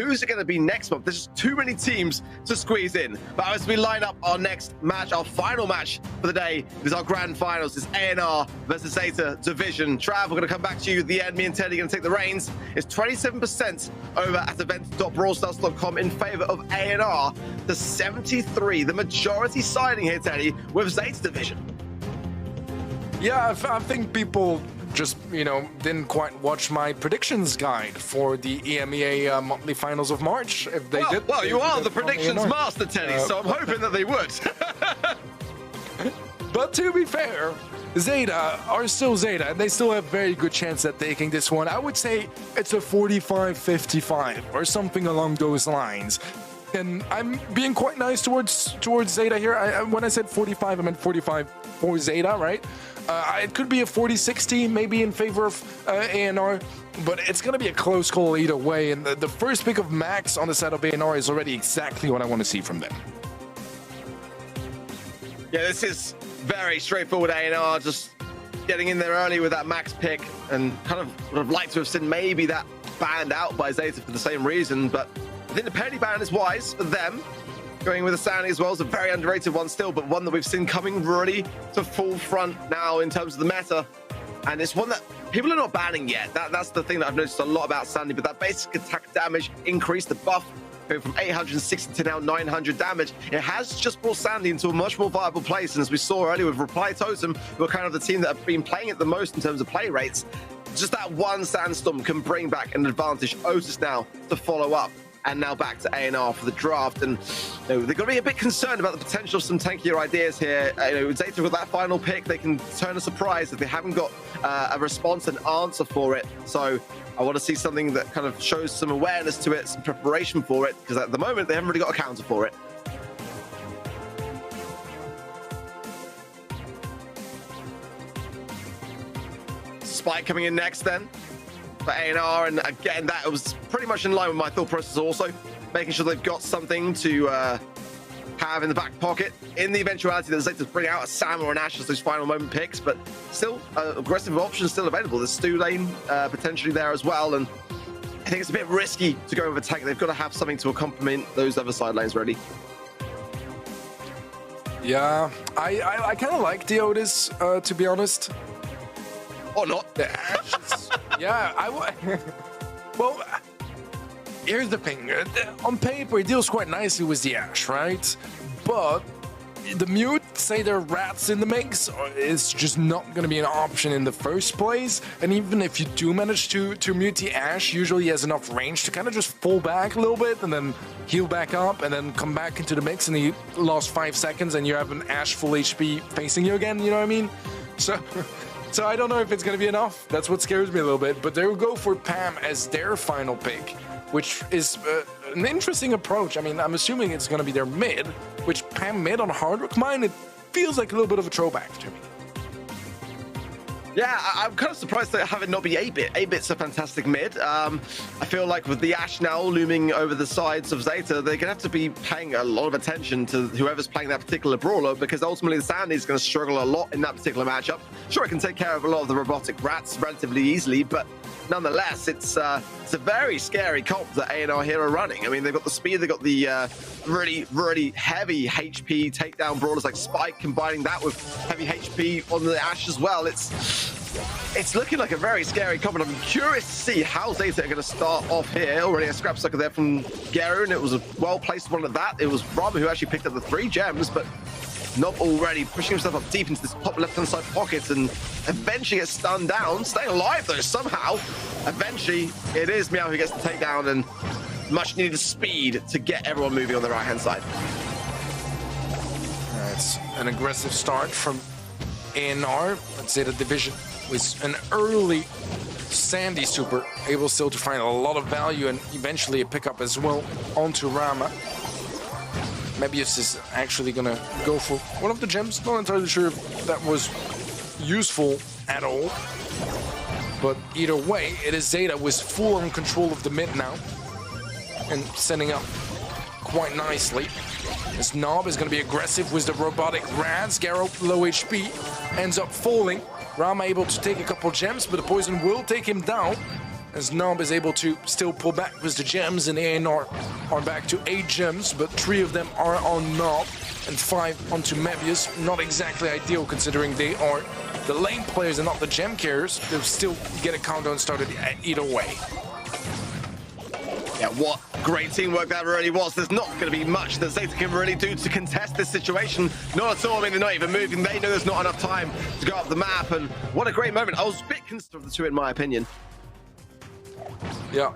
who's it going to be next month? There's just too many teams to squeeze in. But as we line up our next match, our final match for the day, it is our grand finals. It's ANR versus Zeta Division. Trav, we're going to come back to you at the end. Me and Teddy are going to take the reins. It's 27% over at event.brawlstars.com in favor of ANR. The 73, the majority siding here, Teddy, with Zeta Division. Yeah, I think people just, didn't quite watch my predictions guide for the EMEA monthly finals of March. If they did, well, you are the predictions master, Teddy, so I'm hoping that they would. But to be fair, Zeta are still Zeta, and they still have very good chance at taking this one. I would say it's a 45-55 or something along those lines. And I'm being quite nice towards Zeta here. When I said 45, I meant 45 for Zeta, right? It could be a 40-60, maybe in favor of ANR, but it's going to be a close call either way. And the first pick of Max on the side of ANR is already exactly what I want to see from them. Yeah, this is very straightforward ANR, just getting in there early with that Max pick, and kind of would have liked to have seen maybe that banned out by Zeta for the same reason, but I think the penalty ban is wise for them. Going with a Sandy as well is a very underrated one still, but one that we've seen coming really to full front now in terms of the meta. And it's one that people are not banning yet. That's the thing that I've noticed a lot about Sandy, but that basic attack damage increased, the buff going from 860 to now 900 damage. It has just brought Sandy into a much more viable place. And as we saw earlier with Reply Totem, who are kind of the team that have been playing it the most in terms of play rates, just that one Sandstorm can bring back an advantage. Otis now to follow up. And now back to ANR for the draft. And they've got to be a bit concerned about the potential of some tankier ideas here. Zeta with that final pick, they can turn a surprise if they haven't got a response and answer for it. So I want to see something that kind of shows some awareness to it, some preparation for it, because at the moment they haven't really got a counter for it. Spike coming in next then for ANR, and again, that was pretty much in line with my thought process also, making sure they've got something to have in the back pocket in the eventuality that Zeta bring out a Sam or an Ash as those final moment picks, but still aggressive options still available. There's Stu Lane potentially there as well, and I think it's a bit risky to go with a tank. They've got to have something to accompany those other side lanes ready. Yeah, I kind of like the Otis, to be honest. Or not. The Ashes. Yeah, well, here's the thing. On paper, it deals quite nicely with the Ash, right? But the mute, say there are rats in the mix, is just not going to be an option in the first place. And even if you do manage to mute the Ash, usually he has enough range to kind of just fall back a little bit and then heal back up and then come back into the mix, and he lost 5 seconds and you have an Ash full HP facing you again, you know what I mean? So I don't know if it's going to be enough. That's what scares me a little bit. But they will go for Pam as their final pick, which is an interesting approach. I mean, I'm assuming it's going to be their mid, which Pam mid on Hard Rock Mine, it feels like a little bit of a throwback to me. Yeah, I'm kind of surprised to have it not be 8-bit. 8-bit's a fantastic mid. I feel like with the Ash now looming over the sides of Zeta, they're going to have to be paying a lot of attention to whoever's playing that particular brawler, because ultimately the Sandy's going to struggle a lot in that particular matchup. Sure, it can take care of a lot of the robotic rats relatively easily, but nonetheless, it's a very scary comp that ANR here are running. I mean, they've got the speed, they've got the really, really heavy HP takedown brawlers like Spike, combining that with heavy HP on the Ash as well. It's looking like a very scary comp, and I'm curious to see how Zeta are going to start off here. Already a scrap sucker there from Geru, and it was a well-placed one at that. It was Rama who actually picked up the 3 gems, but Nob already pushing himself up deep into this top left-hand side pocket, and eventually gets stunned down. Staying alive, though, somehow. Eventually, it is Meow who gets the takedown, and much-needed speed to get everyone moving on the right-hand side. It's an aggressive start from ANR, but Zeta Division with an early Sandy super, able still to find a lot of value and eventually a pickup as well onto Rama. Mebius is actually gonna go for one of the gems. Not entirely sure if that was useful at all. But either way, it is Zeta with full on control of the mid now. And setting up quite nicely. This Nob is gonna be aggressive with the robotic rats. Garo, low HP, ends up falling. Rama able to take a couple gems, but the poison will take him down. as Nob is able to still pull back with the gems, and ANR are back to 8 gems, but 3 of them are on Nob and 5 onto Mebius. Not exactly ideal considering they are the lane players and not the gem carriers. They'll still get a countdown started either way. Yeah, what great teamwork that really was. There's not going to be much that Zeta can really do to contest this situation. Not at all. I mean, they're not even moving. They know there's not enough time to go up the map. And what a great moment. I was a bit concerned of the two, in my opinion. Yeah,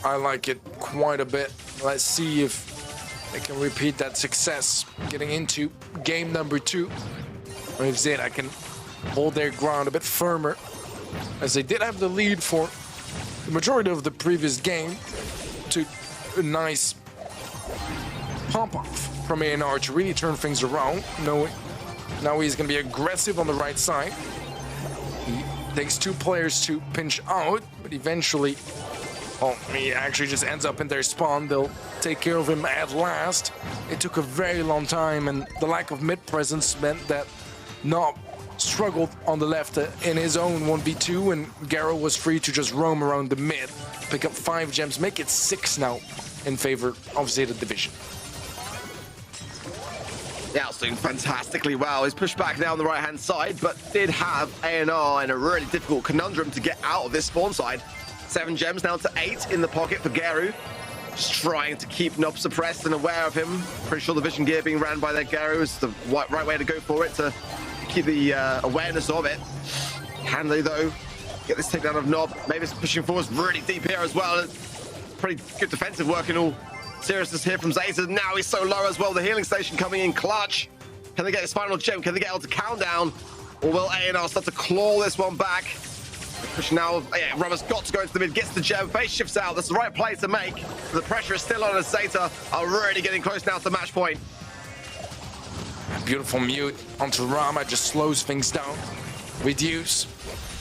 I like it quite a bit. Let's see if they can repeat that success getting into game number 2. Or if Zeta can hold their ground a bit firmer, as they did have the lead for the majority of the previous game. To a nice pump-off from ANR to really turn things around. Now he's going to be aggressive on the right side. He takes 2 players to pinch out, but eventually, oh, he actually just ends up in their spawn. They'll take care of him at last. It took a very long time, and the lack of mid-presence meant that Nob struggled on the left in his own 1v2, and Garo was free to just roam around the mid, pick up 5 gems, make it 6 now in favor of Zeta Division. Yeah, it's doing fantastically well. He's pushed back now on the right-hand side, but did have ANR in a really difficult conundrum to get out of this spawn side. 7 gems now to 8 in the pocket for Garu. Just trying to keep Nob suppressed and aware of him. Pretty sure the vision gear being ran by their Garu is the right way to go for it, to keep the awareness of it. Can they, though, get this takedown of Nob? Maybe it's pushing forward really deep here as well. Pretty good defensive work in all seriousness here from Zeta. Now he's so low as well. The healing station coming in clutch. Can they get his final gem? Can they get able to countdown? Or will ANR start to claw this one back? Pushing now. Yeah, Rubber's got to go into the mid. Gets the gem. Face shifts out. That's the right play to make. The pressure is still on as Zeta are really getting close now to match point. Beautiful mute onto Rama, just slows things down. Reduce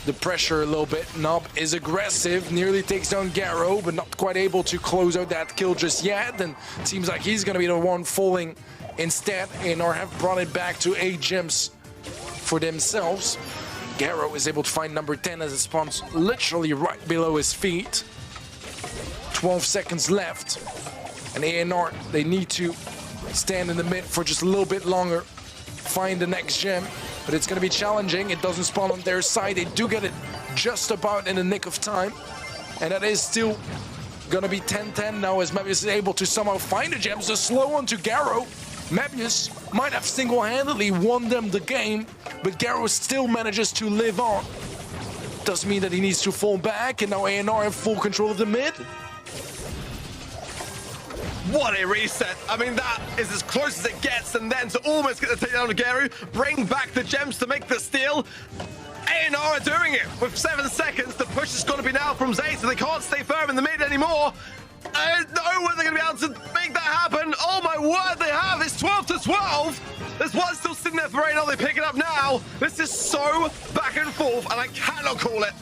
the pressure a little bit. Nob is aggressive, nearly takes down Garo, but not quite able to close out that kill just yet. And it seems like he's going to be the one falling instead, or have brought it back to 8 gems for themselves. Garo is able to find number 10 as it spawns literally right below his feet. 12 seconds left. And ANR, they need to stand in the mid for just a little bit longer, find the next gem, but it's going to be challenging. It doesn't spawn on their side. They do get it just about in the nick of time, and that is still going to be 10-10 now, as Mebius is able to somehow find the gems. The slow one to Garo. Mebius might have single-handedly won them the game, but Garo still manages to live on. Does mean that he needs to fall back, and now ANR have full control of the mid. What a reset. I mean, that is as close as it gets, and then to almost get the takedown of Garu, bring back the gems to make the steal. ANR are doing it with 7 seconds. The push is going to be now from Zeta. They can't stay firm in the mid anymore. I don't know when they're going to be able to make that happen. Oh my word, they have. It's 12-12. There's one still sitting there for ANR. They pick it up now. This is so back and forth, and I cannot call it.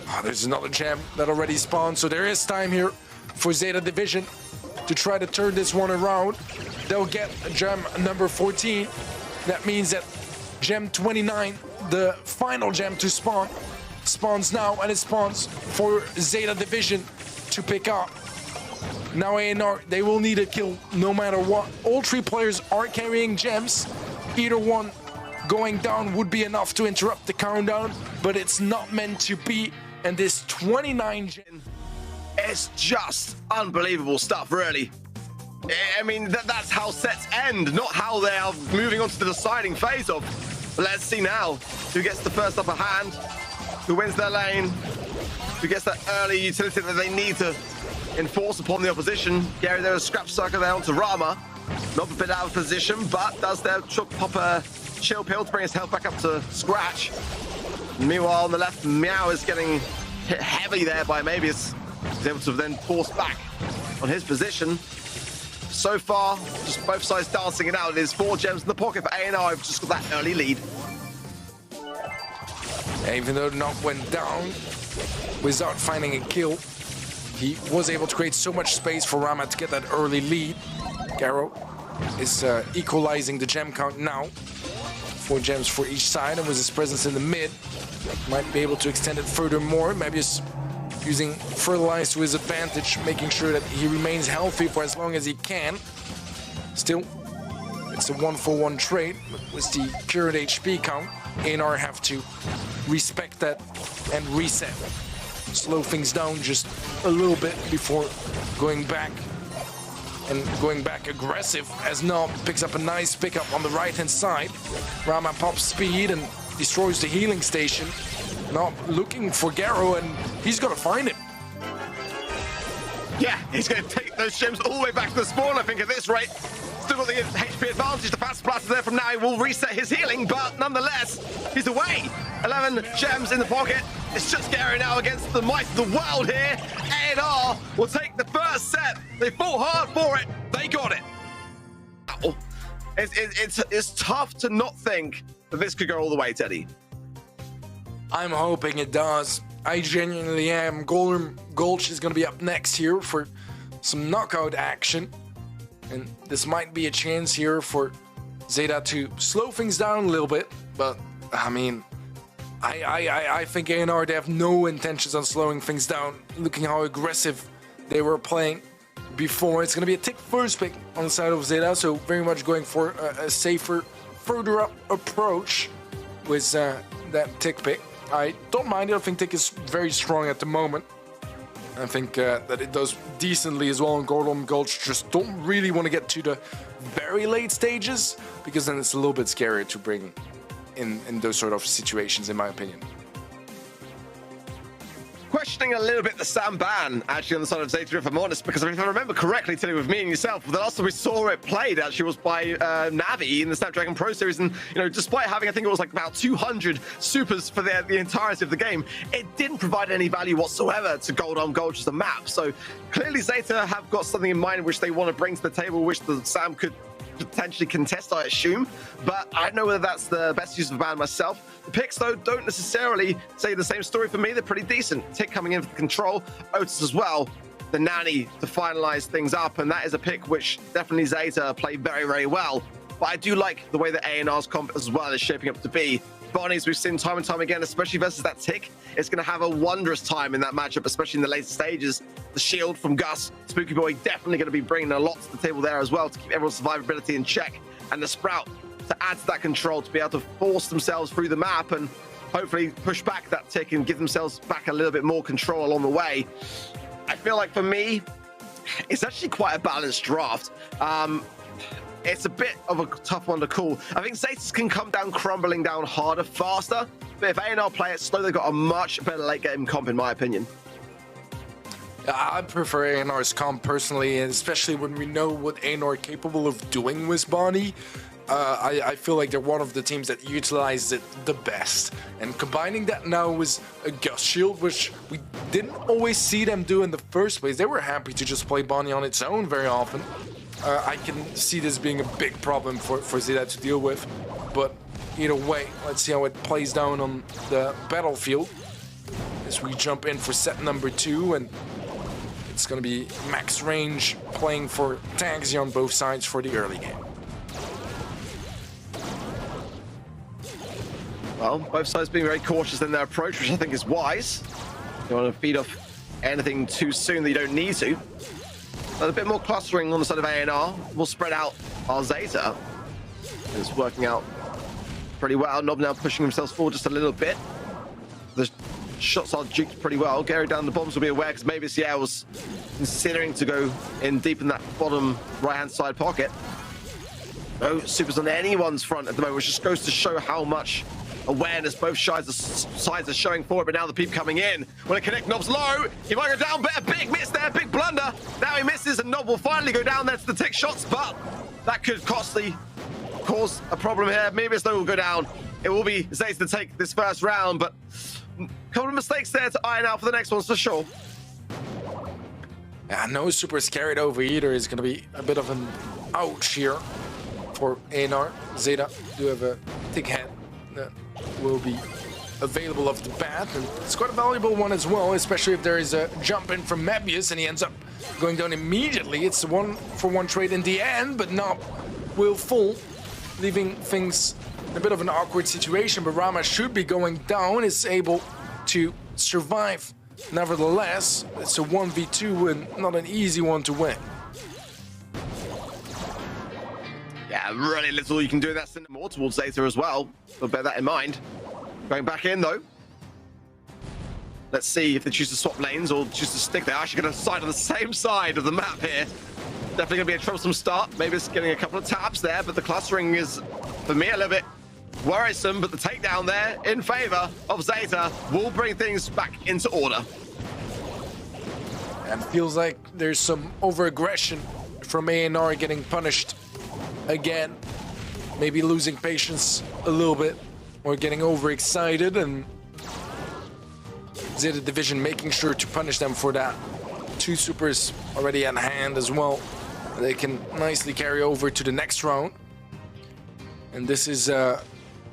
Oh, there's another gem that already spawned, so there is time here for Zeta Division to try to turn this one around. They'll get gem number 14. That means that gem 29, the final gem to spawn, spawns now, and it spawns for Zeta Division to pick up. Now ANR, they will need a kill no matter what. All 3 players are carrying gems. Either one going down would be enough to interrupt the countdown, but it's not meant to be. And this 29 gem, it's just unbelievable stuff, really. I mean, that's how sets end, not how they are moving on to the deciding phase of. Let's see now who gets the first upper hand, who wins their lane, who gets that early utility that they need to enforce upon the opposition. Gary, there's a scrap sucker there onto Rama. Not a bit out of position, but does their pop a chill pill to bring his health back up to scratch. Meanwhile, on the left, Meow is getting hit heavy there by Mebius. He's able to then force back on his position. So far, just both sides dancing it out. It is 4 gems in the pocket for ANR. I've just got that early lead. Even though Nob went down without finding a kill, he was able to create so much space for Rama to get that early lead. Garo is equalizing the gem count now. 4 gems for each side, and with his presence in the mid, might be able to extend it furthermore. Maybe just using Fertilize to his advantage, making sure that he remains healthy for as long as he can. Still, it's a 1-for-1 trade with the current HP count. ANR have to respect that and reset. Slow things down just a little bit before going back aggressive, as Nob picks up a nice pickup on the right-hand side. Rama pops speed and destroys the healing station. Nob looking for Garo, and he's gonna find him. Yeah, he's going to take those gems all the way back to the spawn, I think, at this rate. Still got the HP advantage. The fast blast is there from now. He will reset his healing, but nonetheless, he's away. 11 gems in the pocket. It's just Gary now against the might of the world here. ANR will take the first set. They fought hard for it. They got it. Ow. It's tough to not think that this could go all the way, Teddy. I'm hoping it does. I genuinely am. Golem Gulch is going to be up next here for some knockout action. And this might be a chance here for Zeta to slow things down a little bit. But, I mean, I think ANR, they have no intentions on slowing things down. Looking how aggressive they were playing before. It's going to be a tick first pick on the side of Zeta. So very much going for a safer, further up approach with that tick pick. I don't mind it. I think tick is very strong at the moment. I think that it does decently as well, and Golem Gulch just don't really want to get to the very late stages, because then it's a little bit scarier to bring in those sort of situations, in my opinion. Questioning a little bit the Sam ban, actually, on the side of Zeta, if I'm honest, because if I remember correctly, Tilly, with me and yourself, the last time we saw it played, actually, was by Navi in the Snapdragon Pro Series, and, you know, despite having, I think it was like about 200 supers for the entirety of the game, it didn't provide any value whatsoever to Golem Gulch as a map. So clearly Zeta have got something in mind which they want to bring to the table, which the Sam could potentially contest, I assume, but I don't know whether that's the best use of a ban myself. The picks, though, don't necessarily say the same story for me. They're pretty decent. Tick coming in for the control, Otis as well, the Nanny to finalize things up, and that is a pick which definitely Zeta play very, very well. But I do like the way that ANR's comp as well is shaping up to be. Bonnie's, we've seen time and time again, especially versus that Tick, it's going to have a wondrous time in that matchup, especially in the later stages. The shield from Gus, Spooky Boy, definitely going to be bringing a lot to the table there as well to keep everyone's survivability in check. And the Sprout to add to that control, to be able to force themselves through the map and hopefully push back that Tick and give themselves back a little bit more control along the way. I feel like for me, it's actually quite a balanced draft. It's a bit of a tough one to call. I think Zetas can come down crumbling down harder, faster, but if ANR play it slow, they've got a much better late game comp, in my opinion. I prefer ANR's comp personally, and especially when we know what ANR are capable of doing with Bonnie. I feel like they're one of the teams that utilizes it the best. And combining that now with a Gus Shield, which we didn't always see them do in the first place. They were happy to just play Bonnie on its own very often. I can see this being a big problem for Zeta to deal with. But either way, let's see how it plays down on the battlefield as we jump in for set number 2, and it's going to be max range playing for Taxi on both sides for the early game. Well, both sides being very cautious in their approach, which I think is wise. You want to feed off anything too soon that you don't need to. But a bit more clustering on the side of ANR. We'll spread out our Zeta. It's working out pretty well. Nob now pushing himself forward just a little bit. The shots are juked pretty well. Gary down the bombs will be aware, because maybe Sierra was considering to go in deep in that bottom right-hand side pocket. No supers on anyone's front at the moment, which just goes to show how much awareness both sides are showing for it. But now the peep coming in. When it connect, Nob's low. He might go down, but a big miss there, big blunder. Now he misses, and Nob will finally go down there to the Tick shots, but that could cause a problem here. Maybe Snow will go down. It will be Zeta to take this first round, but a couple of mistakes there to iron out for the next ones for sure. Yeah, no super carried over either. Is going to be a bit of an ouch here for ANR. Zeta do have a Tick head that will be available off the bat, and it's quite a valuable one as well, especially if there is a jump in from Mebius and he ends up going down immediately. It's a 1-for-1 trade in the end, but Nob will fall, leaving things a bit of an awkward situation, but Rama should be going down, is able to survive. Nevertheless, it's a 1v2 and not an easy one to win. Yeah, really little you can do. That's sending more towards Zeta as well. So bear that in mind. Going back in though. Let's see if they choose to swap lanes or choose to stick. They're actually going to side on the same side of the map here. Definitely going to be a troublesome start. Maybe it's getting a couple of taps there, but the clustering is, for me, a little bit worrisome. But the takedown there in favor of Zeta will bring things back into order. And it feels like there's some over-aggression from ANR getting punished again. Maybe losing patience a little bit or getting overexcited, and Zeta Division making sure to punish them for that. 2 supers already at hand as well. They can nicely carry over to the next round. And this is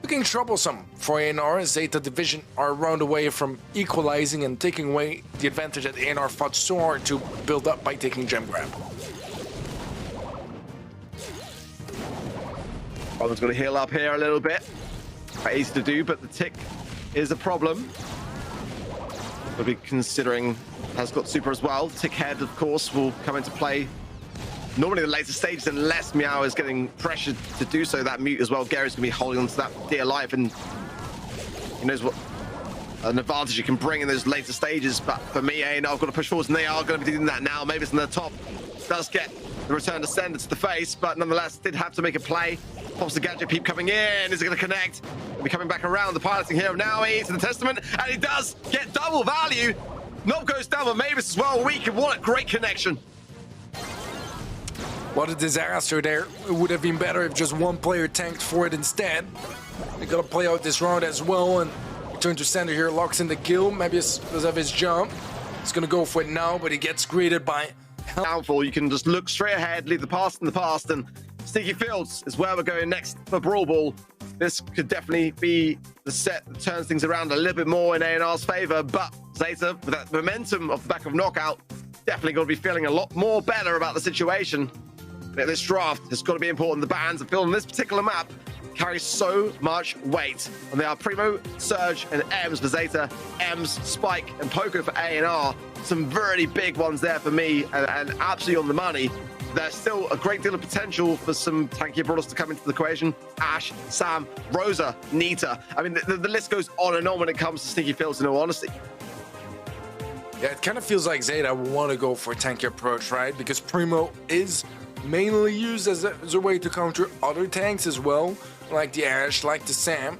looking troublesome for ANR. Zeta Division are a round away from equalizing and taking away the advantage that ANR fought so hard to build up by taking Gem Grab. Robin's going to heal up here a little bit. Quite easy to do, but the tick is a problem. We'll be considering has got super as well. Tick head, of course, will come into play normally the later stages, unless Meow is getting pressured to do so. That mute as well. Gary's going to be holding on to that dear life, and he knows what an advantage you can bring in those later stages. But for me, ANR have got to push forwards, and they are going to be doing that now. Maybe it's in the top. Does get the return to sender to the face, but nonetheless did have to make a play. Pops the gadget peep coming in. Is it going to connect? He'll be coming back around. The piloting here of Naui to the Testament, and he does get double value. Knob goes down, but Mavis as well. Weak, and what a great connection. What a disaster there. It would have been better if just one player tanked for it instead. They gotta play out this round as well, and return to center here, locks in the kill. Maybe it's because of his jump. He's gonna go for it now, but he gets greeted by downfall. You can just look straight ahead, leave the past in the past, and Sneaky Fields is where we're going next for Brawl Ball. This could definitely be the set that turns things around a little bit more in ANR's favor, but Zeta, with that momentum off the back of knockout, definitely going to be feeling a lot more better about the situation. But this draft has got to be important. The bans are filled on this particular map carry so much weight, and they are Primo, Surge, and Ems for Zeta, Ems, Spike, and Poco for ANR. Some very big ones there for me, and absolutely on the money. There's still a great deal of potential for some tankier brawlers to come into the equation. Ash, Sam, Rosa, Nita. I mean, the list goes on and on when it comes to Sneaky Fields, in all honesty. Yeah, it kind of feels like Zeta want to go for a tanky approach, right? Because Primo is mainly used as a way to counter other tanks as well, like the Ash, like the Sam.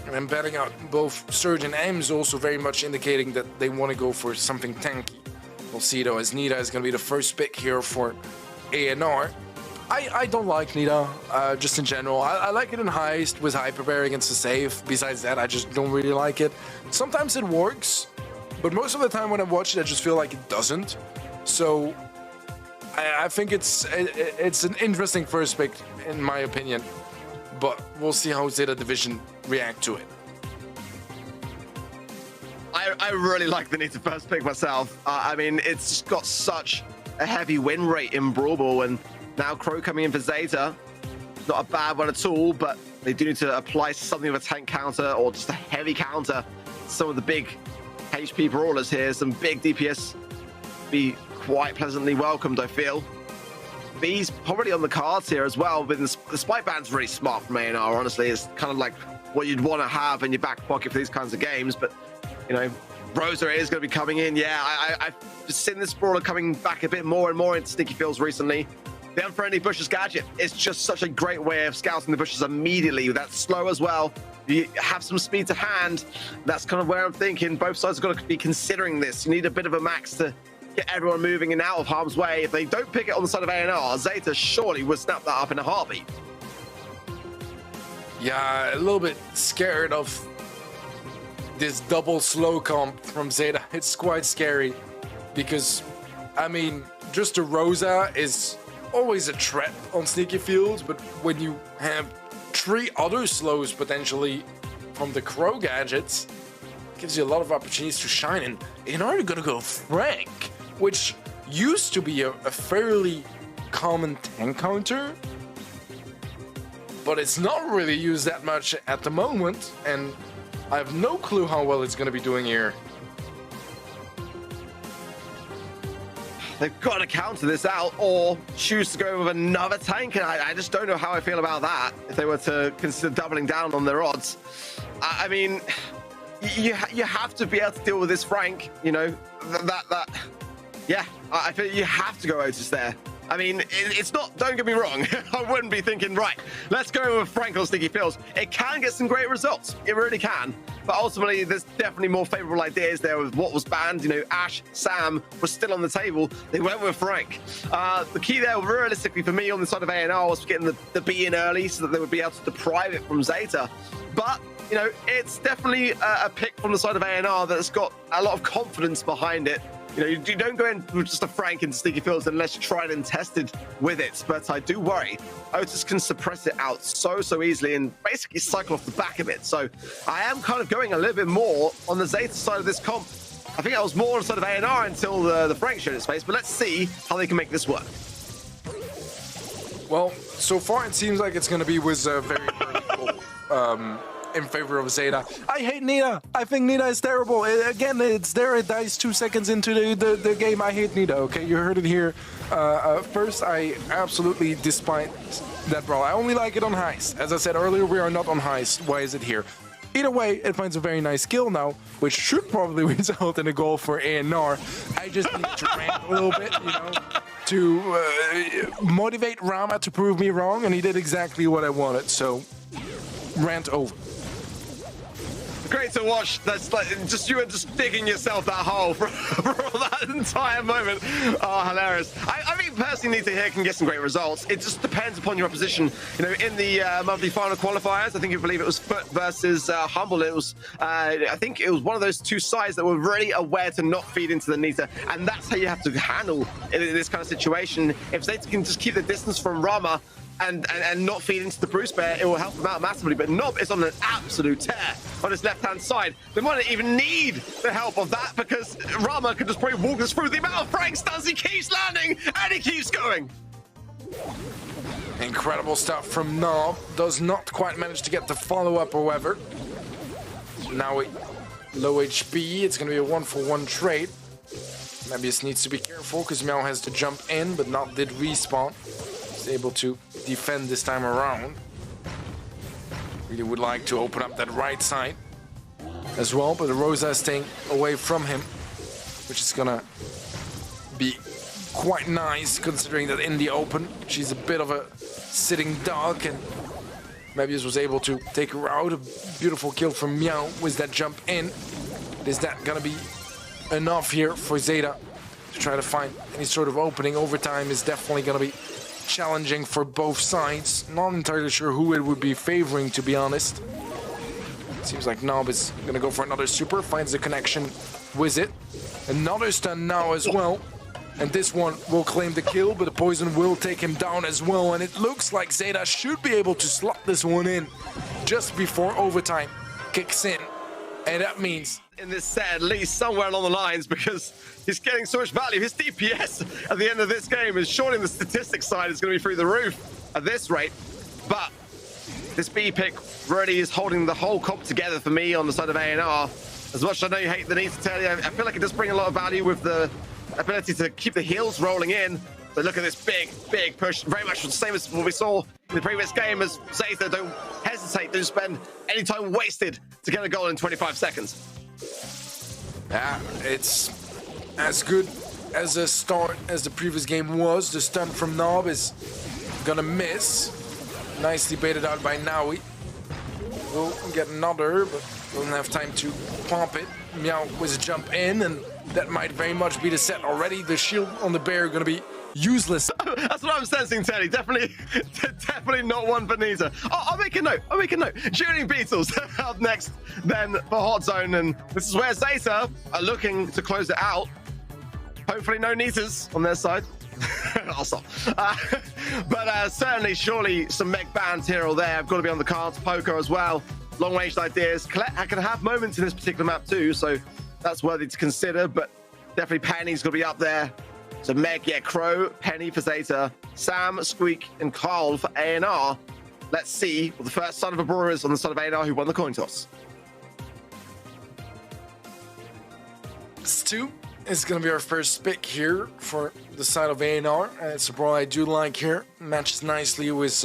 And then betting out both Surge and Ems also very much indicating that they want to go for something tanky. We'll see though, as Nita is going to be the first pick here for ANR. I don't like Nita, just in general. I like it in Heist with Hyperbear against the safe. Besides that, I just don't really like it. Sometimes it works, but most of the time when I watch it, I just feel like it doesn't. So I think it's an interesting first pick, in my opinion. But we'll see how Zeta Division react to it. I really like the Nita first pick myself. I mean, it's got such a heavy win rate in Brawl Ball, and now Crow coming in for Zeta. Not a bad one at all, but they do need to apply something of a tank counter or just a heavy counter. Some of the big HP brawlers here, some big DPS be quite pleasantly welcomed, I feel. B's probably on the cards here as well, but the Spike Band's really smart from ANR, honestly. It's kind of like what you'd want to have in your back pocket for these kinds of games, but, you know, Rosa is going to be coming in. Yeah, I've seen this brawler coming back a bit more and more into Sneaky Fields recently. The Unfriendly Bushes gadget is just such a great way of scouting the bushes immediately. That's slow as well. You have some speed to hand. That's kind of where I'm thinking both sides have got to be considering this. You need a bit of a max to get everyone moving and out of harm's way. If they don't pick it on the side of ANR, Zeta surely would snap that up in a heartbeat. Yeah, a little bit scared of this double slow comp from Zeta. It's quite scary because, I mean, just a Rosa is always a threat on Sneaky Fields, but when you have 3 other slows potentially from the Crow gadgets, it gives you a lot of opportunities to shine. And ANR are gonna go Frank, which used to be a fairly common tank counter, but it's not really used that much at the moment, and I have no clue how well it's going to be doing here. They've got to counter this out or choose to go with another tank, and I just don't know how I feel about that if they were to consider doubling down on their odds. I mean, you have to be able to deal with this Frank, you know, yeah, I feel you have to go Otis there. I mean, it's not, don't get me wrong, I wouldn't be thinking, right, let's go with Frank on Sticky Fields. It can get some great results, it really can. But ultimately, there's definitely more favorable ideas there with what was banned. You know, Ash, Sam was still on the table. They went with Frank. The key there, realistically, for me on the side of ANR was getting the B in early so that they would be able to deprive it from Zeta. But, you know, it's definitely a pick from the side of ANR that's got a lot of confidence behind it. You know, you don't go in with just a Frank into Sticky Fields unless you tried and tested with it. But I do worry Otis can suppress it out so easily and basically cycle off the back of it. So I am kind of going a little bit more on the Zeta side of this comp. I think I was more on the side of ANR until the Frank showed its face. But let's see how they can make this work. Well, so far it seems like it's going to be with a very early goal. In favor of Zeta. I hate Nita. I think Nita is terrible. Again, it's there. It dies 2 seconds into the game. I hate Nita. Okay, you heard it here. First, I absolutely despise that Brawl. I only like it on heist. As I said earlier, we are not on heist. Why is it here? Either way, it finds a very nice kill now, which should probably result in a goal for ANR. I just need to rant a little bit, you know, to motivate Rama to prove me wrong, and he did exactly what I wanted. So, rant over. Great to watch. That's like just you were just digging yourself that hole for that entire moment. Oh, hilarious. I think personally Nita here can get some great results. It just depends upon your opposition. You know, in the monthly final qualifiers, I think you believe it was Foot versus Humble. It was, I think it was one of those two sides that were really aware to not feed into the Nita, and that's how you have to handle in this kind of situation. If Zeta can just keep the distance from Rama and not feed into the Bruce Bear, it will help them out massively. But Nob is on an absolute tear on his left-hand side. They might not even need the help of that because Rama could just probably walk us through the amount of Frank stuns he keeps landing and he keeps going. Incredible stuff from Nob. Does not quite manage to get the follow-up, however. Now low HP. It's going to be a 1-for-1 trade. Mebius needs to be careful because Meow has to jump in, but Nob did respawn. He's able to defend this time around. Really would like to open up that right side as well, but Rosa is staying away from him, which is gonna be quite nice considering that in the open she's a bit of a sitting duck, and Mebius was able to take her out. A beautiful kill from Meow with that jump in. Is that gonna be enough here for Zeta to try to find any sort of opening? Overtime is definitely gonna be challenging for both sides. Not entirely sure who it would be favoring, to be honest. Seems like Nob is gonna go for another super, finds the connection with it. Another stun now as well. And this one will claim the kill, but the poison will take him down as well. And it looks like Zeta should be able to slot this one in just before overtime kicks in. And that means in this set, at least somewhere along the lines, because he's getting so much value. His DPS at the end of this game is surely the statistics side is going to be through the roof at this rate. But this B pick really is holding the whole comp together for me on the side of ANR. As much as I know you hate the need to tell you, I feel like it does bring a lot of value with the ability to keep the heals rolling in. But look at this big push, very much the same as what we saw in the previous game as Zeta don't hesitate, don't spend any time wasted to get a goal in 25 seconds. Yeah, it's as good as a start as the previous game was. The stun from Nob is gonna miss. Nicely baited out by Naui. We'll get another, but we don't have time to pump it. Meow with a jump in, and that might very much be the set already. The shield on the bear gonna be useless. That's what I'm sensing, Teddy. Definitely not one for Nita. Oh, I'll make a note. Shooting Beatles up next then for Hot Zone, and this is where Zeta are looking to close it out. Hopefully no Nitas on their side. I'll stop. But certainly, surely some mech bans here or there have got to be on the cards. Poker as well. Long-range ideas. I can have moments in this particular map too, so that's worthy to consider, but definitely Penny's going to be up there. So Meg, yeah, Crow, Penny for Zeta, Sam, Squeak, and Carl for ANR. let's see what the first son of a Brewer is on the side of ANR who won the coin toss. Stu is going to be our first pick here for the side of ANR. It's a brawl I do like here. Matches nicely with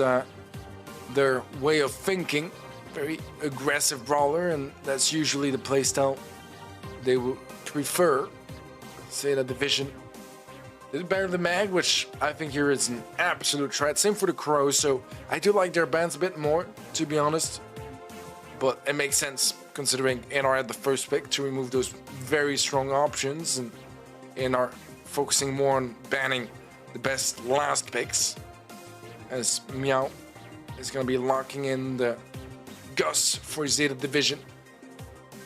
their way of thinking. Very aggressive brawler, and that's usually the playstyle they will prefer. Zeta division did better than Mag, which I think here is an absolute threat. Same for the Crows, so I do like their bans a bit more, to be honest. But it makes sense considering ANR had the first pick to remove those very strong options, and ANR focusing more on banning the best last picks, as Meow is going to be locking in the Gus for Zeta division.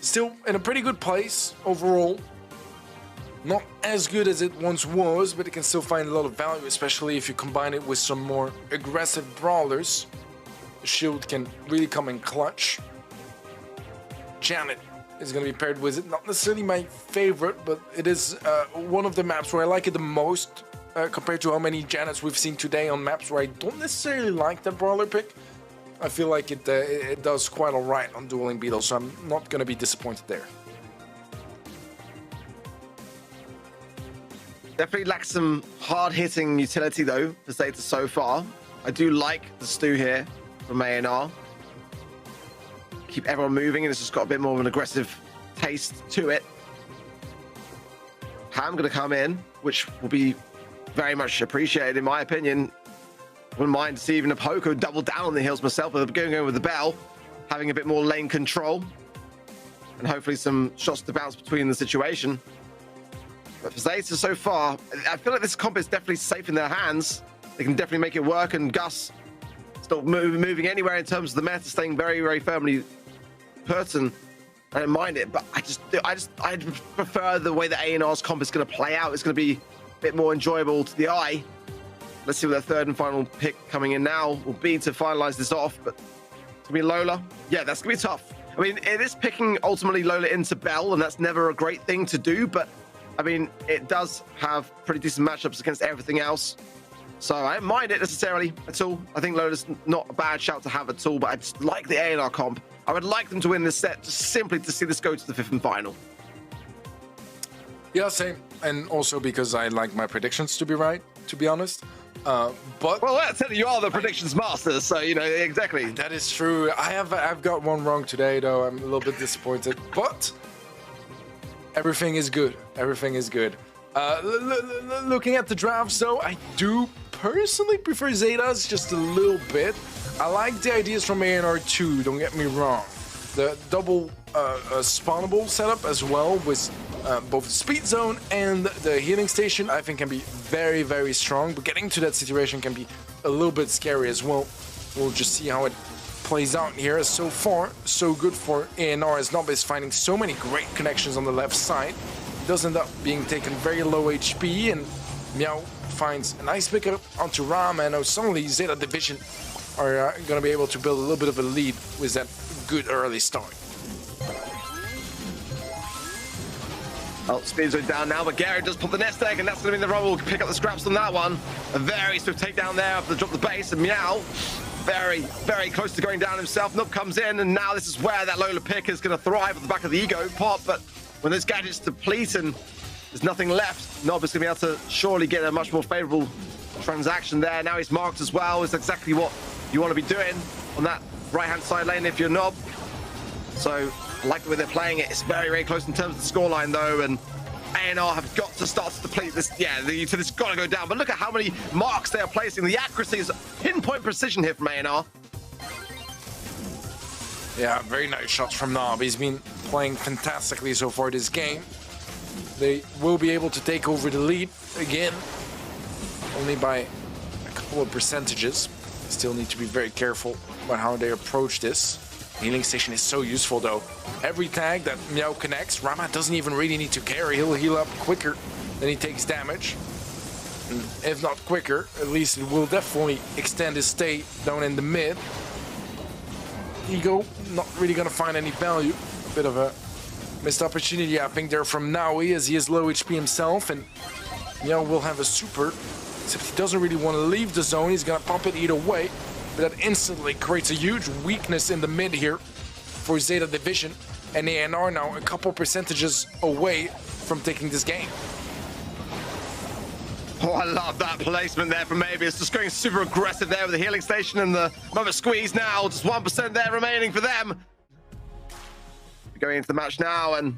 Still in a pretty good place overall. Not as good as it once was, but it can still find a lot of value, especially if you combine it with some more aggressive brawlers. The shield can really come in clutch. Janet is going to be paired with it. Not necessarily my favorite, but it is one of the maps where I like it the most compared to how many Janets we've seen today on maps where I don't necessarily like that brawler pick. I feel like it does quite alright on Dueling Beetle, so I'm not going to be disappointed there. Definitely lacks some hard-hitting utility, though, for Zeta so far. I do like the stew here from ANR. Keep everyone moving, and it's just got a bit more of an aggressive taste to it. Ham going to come in, which will be very much appreciated, in my opinion. Wouldn't mind to see even a Poco double down on the heels myself, but going over the bell, having a bit more lane control, and hopefully some shots to bounce between the situation. But for Zeta so far, I feel like this comp is definitely safe in their hands. They can definitely make it work, and Gus still moving anywhere in terms of the meta, staying very, very firmly put, and I don't mind it, but I prefer the way that ANR's comp is going to play out. It's going to be a bit more enjoyable to the eye. Let's see what their third and final pick coming in now will be to finalize this off, but it's going to be Lola. Yeah, that's going to be tough. I mean, it is picking ultimately Lola into Bell, and that's never a great thing to do, but I mean, it does have pretty decent matchups against everything else. So I don't mind it necessarily at all. I think Lola's not a bad shout to have at all, but I just like the ANR comp. I would like them to win this set just simply to see this go to the fifth and final. Yeah, same. And also because I like my predictions to be right, to be honest. But well, that's it. You are the predictions master, so you know exactly. That is true. I've got one wrong today, though. I'm a little bit disappointed, but everything is good. Everything is good. Looking at the drafts, though, I do personally prefer Zetas just a little bit. I like the ideas from ANR too, don't get me wrong. The double spawnable setup as well with both the speed zone and the healing station I think can be very, very strong, but getting to that situation can be a little bit scary as well. We'll just see how it plays out here. So far, so good for ANR as Nob is finding so many great connections on the left side. He does end up being taken very low HP, and Meow finds a nice pickup onto Ram, and suddenly Zeta division are going to be able to build a little bit of a lead with that good early start. Well, speeds are down now, but Garrett does put the nest egg, and that's going to be the run. We'll pick up the scraps on that one. A very swift takedown there after the drop the base, and Meow very, very close to going down himself. Nub comes in, and now this is where that Lola pick is going to thrive at the back of the ego pop, but when those gadgets deplete and there's nothing left, Nob is going to be able to surely get a much more favorable transaction there. Now he's marked as well. It's exactly what you want to be doing on that right-hand side lane if you're Nob. So I like the way they're playing it. It's very, very close in terms of the scoreline, though, and ANR have got to start to deplete this. Yeah, the utility's got to go down, but look at how many marks they are placing. The accuracy is pinpoint precision here from ANR. Yeah, very nice shots from Nob. He's been playing fantastically so far this game. They will be able to take over the lead again, only by a couple of percentages. Still need to be very careful about how they approach this. Healing station is so useful, though. Every tag that Meow connects, Rama doesn't even really need to carry. He'll heal up quicker than he takes damage. And if not quicker, at least it will definitely extend his stay down in the mid. Ego, not really gonna find any value. A bit of a missed opportunity, I think, there from Naui, as he is low HP himself, and Meow will have a super, except he doesn't really want to leave the zone. He's gonna pop it either way. but that instantly creates a huge weakness in the mid here for Zeta Division, and ANR now a couple percentages away from taking this game. Oh, I love that placement there from Maybe. It's just going super aggressive there with the healing station and the moment squeeze now. Just 1% there remaining for them. Going into the match now, and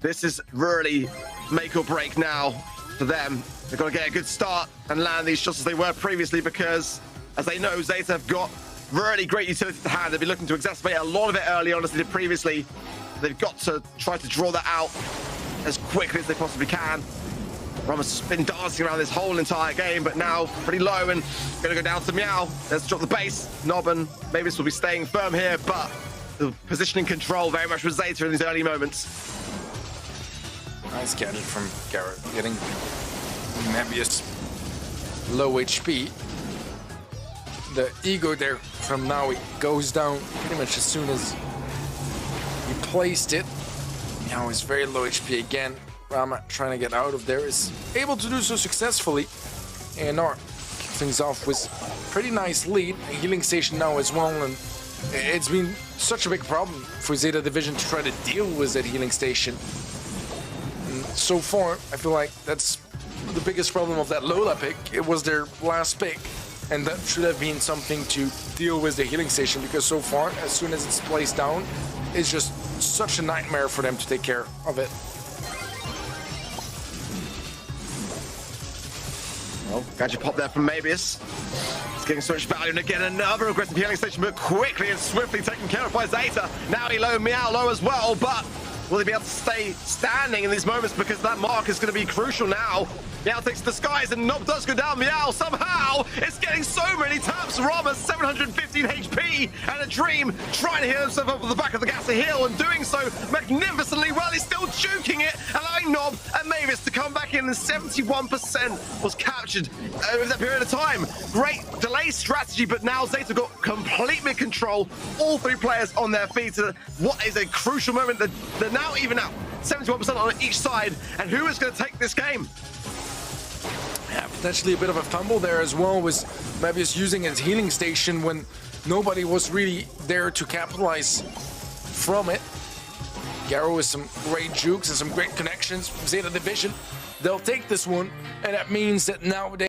this is really make or break now for them. They've got to get a good start and land these shots as they were previously, because as they know, Zeta have got really great utility to hand. They'll be looking to exacerbate a lot of it early on as they did previously. They've got to try to draw that out as quickly as they possibly can. Ramos has been dancing around this whole entire game, but now pretty low and going to go down to Meow. Let's drop the base. Nob and Mavis will be staying firm here, but the positioning control very much with Zeta in these early moments. Nice gadget from Garrett, getting Mebius low HP. The ego there from Naui goes down pretty much as soon as he placed it. Now he's very low HP again. Rama trying to get out of there is able to do so successfully. ANR kick things off with pretty nice lead. A healing station now as well, and it's been such a big problem for Zeta Division to try to deal with that healing station. And so far, I feel like that's the biggest problem of that Lola pick. It was their last pick, and that should have been something to deal with the healing station, because so far, as soon as it's placed down, it's just such a nightmare for them to take care of it. Well, gadget pop there from Mabius. It's getting so much value, and again another aggressive healing station, but quickly and swiftly taken care of by Zeta. Now he low, Meow low as well, but will they be able to stay standing in these moments, because that mark is going to be crucial now. Meow takes the skies and Nob does go down. Meow somehow is getting so many taps. Rama 715 HP and a Dream trying to heal himself up with the back of the gas to heal, and doing so magnificently well. He's still juking it, allowing Nob and Mavis to come back in, and 71% was captured over that period of time. Great delay strategy, but now Zeta got complete mid control. All three players on their feet. What is a crucial moment. They're now even out 71% on each side, and who is going to take this game? Yeah, potentially a bit of a fumble there as well, with Mebius using his healing station when nobody was really there to capitalize from it. Garo with some great jukes and some great connections from Zeta Division. They'll take this one, and that means that now they